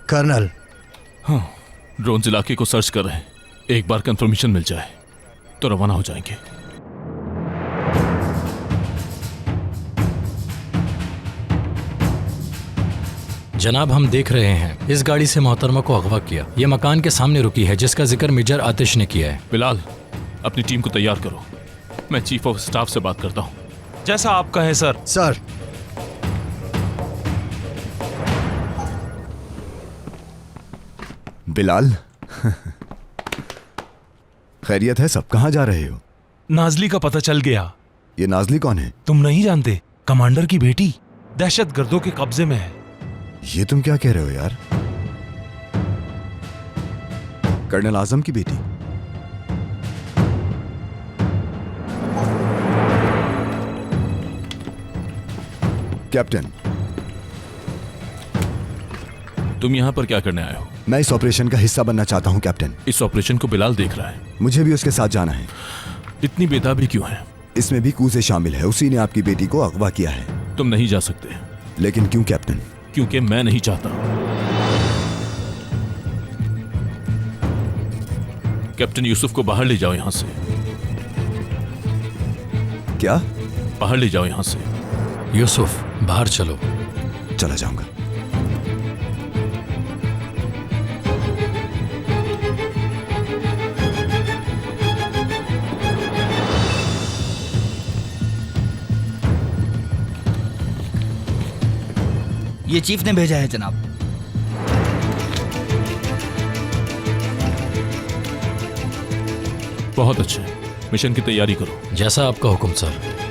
Colonel. हाँ, drones इलाके को सर्च कर रहे हैं। एक बार कंफर्मेशन मिल जाए तो रवाना हो जाएंगे। जनाब, हम देख रहे हैं इस गाड़ी से मोहतरमा को अगवा किया। ये मकान के सामने रुकी है जिसका जिक्र मेजर आतिश ने किया है। बिलाल, अपनी टीम को तैयार करो। मैं चीफ ऑफ स्टाफ से बात करता हूँ। जैसा आप कहें सर। सर। बिलाल, खैरियत है सब? कहाँ जा रहे हो? नाजली का पता चल गया। ये नाजली कौन है? तुम नहीं जानते? कमांडर की बेटी दहशतगर्दों के कब्जे में है। ये तुम क्या कह रहे हो यार? कर्नल आजम की बेटी? कैप्टन, तुम यहाँ पर क्या करने आए हो? मैं इस ऑपरेशन का हिस्सा बनना चाहता हूँ कैप्टन। इस ऑपरेशन को बिलाल देख रहा है। मुझे भी उसके साथ जाना है। इतनी बेताबी क्यों है? इसमें भी कूसे शामिल है। उसी ने आपकी बेटी को अगवा किया है। तुम नहीं जा सकते। लेकिन क्यों कैप्टन? क्योंकि मैं नहीं चाहता। कैप्टन यूसुफ को बाहर ले जाओ यहां से। क्या? बाहर ले जाओ यहां से। यूसुफ, बाहर चलो। चला जाऊंगा। ये चीफ ने भेजा है जनाब। बहुत अच्छे, मिशन की तैयारी करो। जैसा आपका हुक्म सर।